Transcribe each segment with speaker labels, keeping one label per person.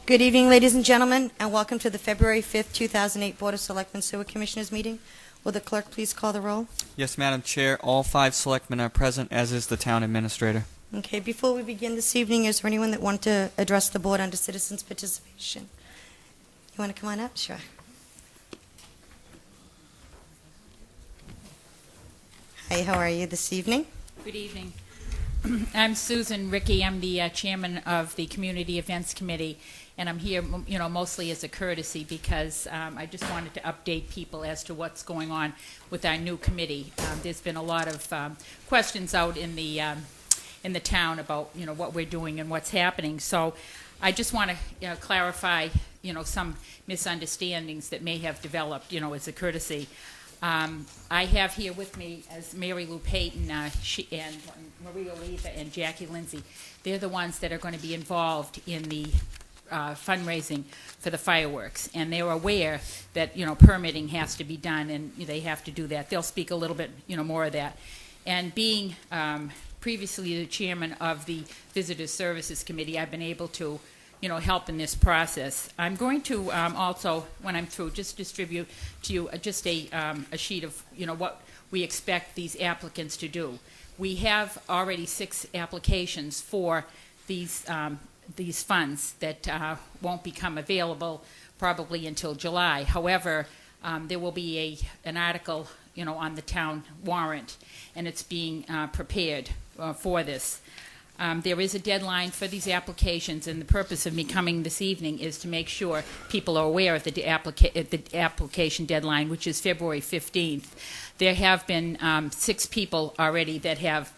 Speaker 1: Good evening, ladies and gentlemen, and welcome to the February 5th, 2008 Board of Selectmen Sewer Commissioners meeting. Will the clerk please call the roll?
Speaker 2: Yes, Madam Chair. All 5 selectmen are present, as is the town administrator.
Speaker 1: Okay, before we begin this evening, is there anyone that wants to address the board under citizens' participation? You want to come on up? Sure. Hi, how are you this evening?
Speaker 3: Good evening. I'm Susan Rickey. I'm the chairman of the Community Events Committee, and I'm here, mostly as a courtesy because I just wanted to update people as to what's going on with our new committee. There's been a lot of questions out in the town about what we're doing and what's happening. So I just want to clarify some misunderstandings that may have developed as a courtesy. I have here with me as Mary Lou Payton and Maria Leva and Jackie Lindsay. They're the ones that are going to be involved in the fundraising for the fireworks, and they're aware that permitting has to be done, and they have to do that. They'll speak a little bit more of that. And being previously the chairman of the Visitor Services Committee, I've been able to help in this process. I'm going to also, when I'm through, just distribute to you just a sheet of what we expect these applicants to do. We have already 6 applications for these funds that won't become available probably until July. However, there will be an article on the town warrant, and it's being prepared for this. There is a deadline for these applications, and the purpose of me coming this evening is to make sure people are aware of the application deadline, which is February 15th. There have been 6 people already that have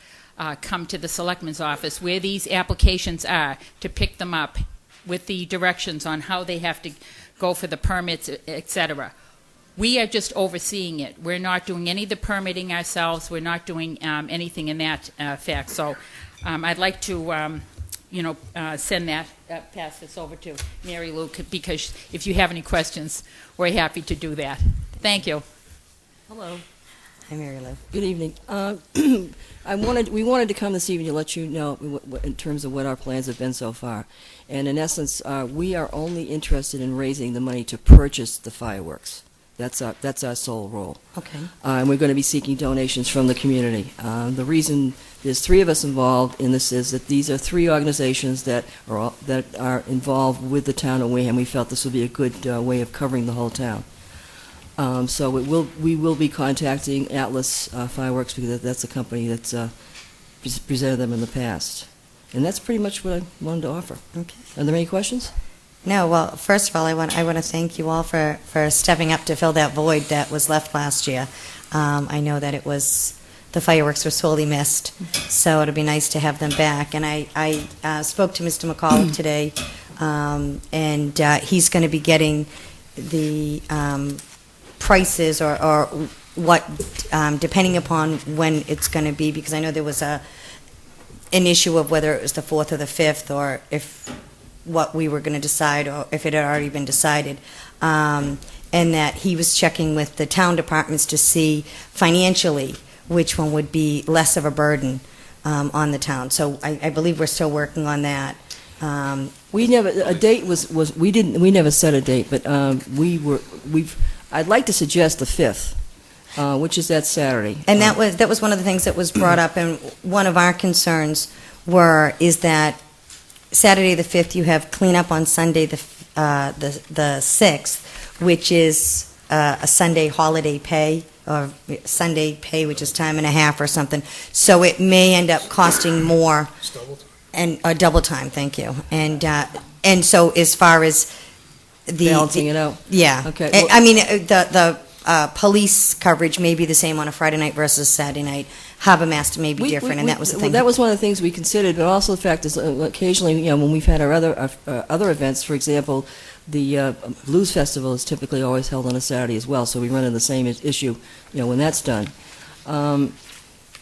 Speaker 3: come to the Selectman's office where these applications are, to pick them up with the directions on how they have to go for the permits, etc. We are just overseeing it. We're not doing any of the permitting ourselves. We're not doing anything in that fact. So I'd like to, send that, pass this over to Mary Lou, because if you have any questions, we're happy to do that. Thank you.
Speaker 4: Hello.
Speaker 1: Hi, Mary Lou.
Speaker 4: Good evening. We wanted to come this evening to let you know in terms of what our plans have been so far. And in essence, we are only interested in raising the money to purchase the fireworks. That's our sole role.
Speaker 1: Okay.
Speaker 4: And we're going to be seeking donations from the community. The reason there's 3 of us involved in this is that these are 3 organizations that are involved with the town of Wareham. We felt this would be a good way of covering the whole town. So we will be contacting Atlas Fireworks, because that's a company that's presented them in the past. And that's pretty much what I wanted to offer.
Speaker 1: Okay.
Speaker 4: Are there any questions?
Speaker 1: No, well, first of all, I want to thank you all for stepping up to fill that void that was left last year. I know that the fireworks were sorely missed, so it'll be nice to have them back. And I spoke to Mr. McCullough today, and he's going to be getting the prices or what, depending upon when it's going to be, because I know there was an issue of whether it was the 4th or the 5th, or what we were going to decide, or if it had already been decided, and that he was checking with the town departments to see financially which one would be less of a burden on the town. So I believe we're still working on that.
Speaker 4: We never we never set a date, but I'd like to suggest the 5th, which is that Saturday.
Speaker 1: And that was one of the things that was brought up, and one of our concerns is that Saturday the 5th, you have cleanup on Sunday the 6th, which is a Sunday holiday pay, or Sunday pay, which is time and a half or something. So it may end up costing more. And double time, thank you. And so as far as
Speaker 4: balancing it out.
Speaker 1: Yeah.
Speaker 4: Okay.
Speaker 1: Well, I mean, the police coverage may be the same on a Friday night versus Saturday night. Harbor Master may be different, and that was the thing.
Speaker 4: That was one of the things we considered, but also the fact is, occasionally, when we've had our other events, for example, the Blues Festival is typically always held on a Saturday as well, so we run into the same issue, when that's done.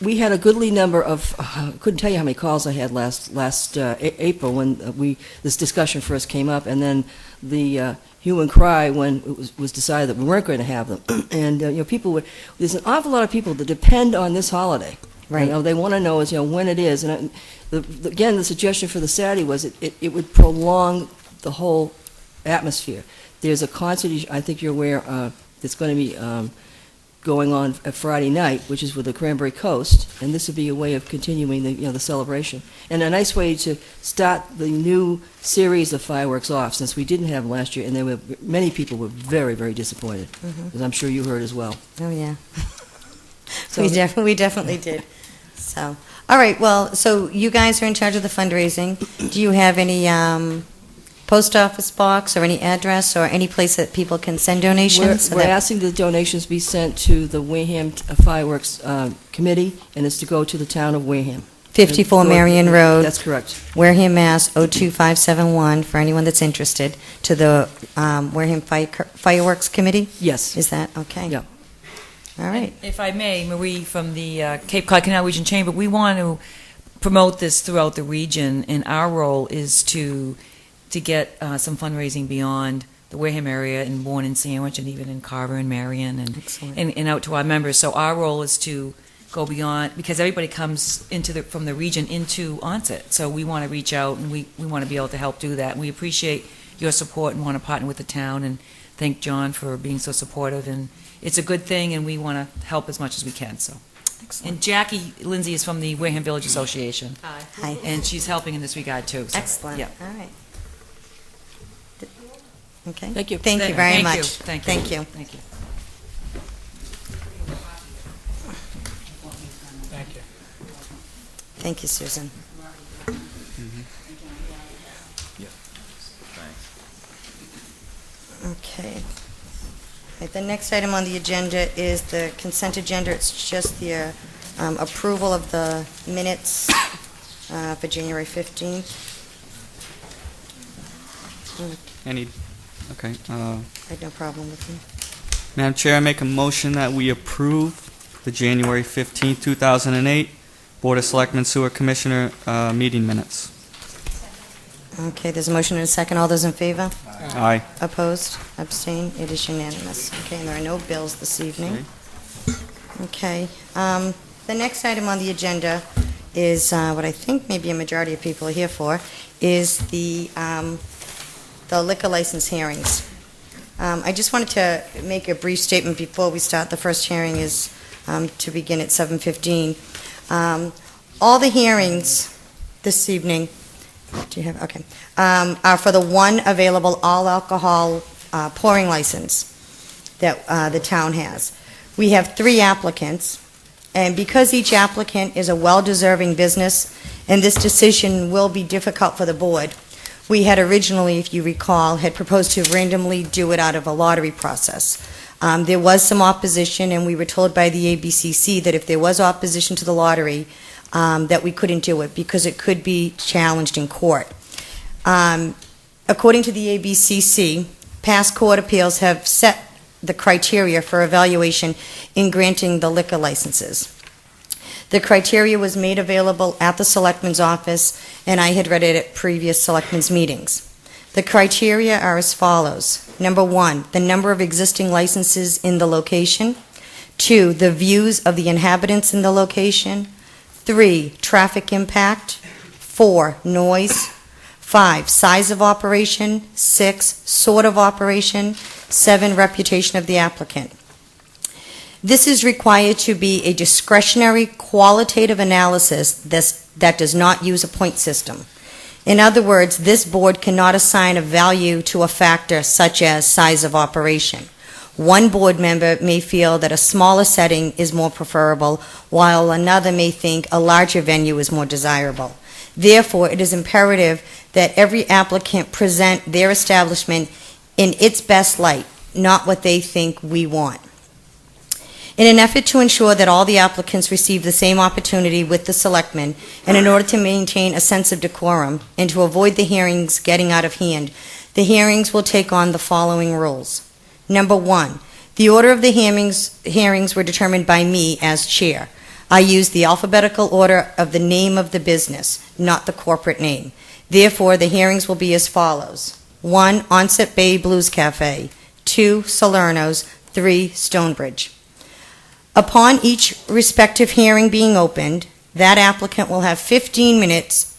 Speaker 4: We had a goodly number of, couldn't tell you how many calls I had last April when this discussion first came up, and then the hue and cry when it was decided that we weren't going to have them. And there's an awful lot of people that depend on this holiday.
Speaker 1: Right.
Speaker 4: They want to know when it is. And again, the suggestion for the Saturday was it would prolong the whole atmosphere. There's a concert, I think you're aware, that's going to be going on at Friday night, which is with the Cranberry Coast, and this would be a way of continuing the celebration. And a nice way to start the new series of fireworks off, since we didn't have them last year, and many people were very, very disappointed, as I'm sure you heard as well.
Speaker 1: Oh, yeah.
Speaker 4: So-
Speaker 1: We definitely did. So, all right, well, so you guys are in charge of the fundraising. Do you have any post office box or any address or any place that people can send donations?
Speaker 4: We're asking the donations be sent to the Wareham Fireworks Committee, and it's to go to the town of Wareham.
Speaker 1: 54 Marion Road,
Speaker 4: That's correct.
Speaker 1: Wareham, Mass. 02571, for anyone that's interested, to the Wareham Fireworks Committee?
Speaker 4: Yes.
Speaker 1: Is that, okay?
Speaker 4: Yeah.
Speaker 1: All right.
Speaker 5: If I may, Marie from the Cape Cod Canal Region Chamber, we want to promote this throughout the region, and our role is to get some fundraising beyond the Wareham area and Bourne and Sandwich and even in Carver and Marion
Speaker 1: Excellent.
Speaker 5: and out to our members. So our role is to go beyond, because everybody comes from the region into Onset. So we want to reach out, and we want to be able to help do that. And we appreciate your support and want to partner with the town, and thank John for being so supportive. And it's a good thing, and we want to help as much as we can. So.
Speaker 1: Excellent.
Speaker 5: And Jackie Lindsay is from the Wareham Village Association.
Speaker 1: Hi.
Speaker 5: And she's helping in this regard, too. So,
Speaker 1: Excellent.
Speaker 5: Yeah.
Speaker 1: All right. Okay.
Speaker 4: Thank you.
Speaker 1: Thank you very
Speaker 5: Thank
Speaker 1: much.
Speaker 5: you. Thank you.
Speaker 1: Thank you.
Speaker 5: Thank you.
Speaker 1: Thank you, Susan. Okay. Right, the next item on the agenda is the consent agenda. It's just the approval of the minutes for January 15th.
Speaker 2: Any? Okay.
Speaker 1: I had no problem with them.
Speaker 2: Madam Chair, I make a motion that we approve the January 15th, 2008 Board of Selectmen Sewer Commissioner meeting minutes.
Speaker 1: Okay, there's a motion and a second. All those in favor?
Speaker 2: Aye.
Speaker 1: Opposed? Abstained? It is unanimous. Okay, and there are no bills this evening. Okay. The next item on the agenda is what I think maybe a majority of people are here for, is the liquor license hearings. I just wanted to make a brief statement before we start. The first hearing is to begin at 7:15. All the hearings this evening, do you have, okay, are for the one available all-alcohol pouring license that the town has. We have 3 applicants, and because each applicant is a well-deserving business, and this decision will be difficult for the board, we had originally, if you recall, had proposed to randomly do it out of a lottery process. There was some opposition, and we were told by the ABCC that if there was opposition to the lottery, that we couldn't do it because it could be challenged in court. According to the ABCC, past court appeals have set the criteria for evaluation in granting the liquor licenses. The criteria was made available at the Selectman's office, and I had read it at previous Selectmen's meetings. The criteria are as follows. Number 1, the number of existing licenses in the location. 2, the views of the inhabitants in the location. 3, traffic impact. 4, noise. 5, size of operation. 6, sort of operation. 7, reputation of the applicant. This is required to be a discretionary qualitative analysis that does not use a point system. In other words, this board cannot assign a value to a factor such as size of operation. One board member may feel that a smaller setting is more preferable, while another may think a larger venue is more desirable. Therefore, it is imperative that every applicant present their establishment in its best light, not what they think we want. In an effort to ensure that all the applicants receive the same opportunity with the selectmen, and in order to maintain a sense of decorum, and to avoid the hearings getting out of hand, the hearings will take on the following rules. Number 1, the order of the hearings were determined by me as chair. I used the alphabetical order of the name of the business, not the corporate name. Therefore, the hearings will be as follows. 1, Onset Bay Blues Cafe. 2, Salerno's. 3, Stonebridge. Upon each respective hearing being opened, that applicant will have 15 minutes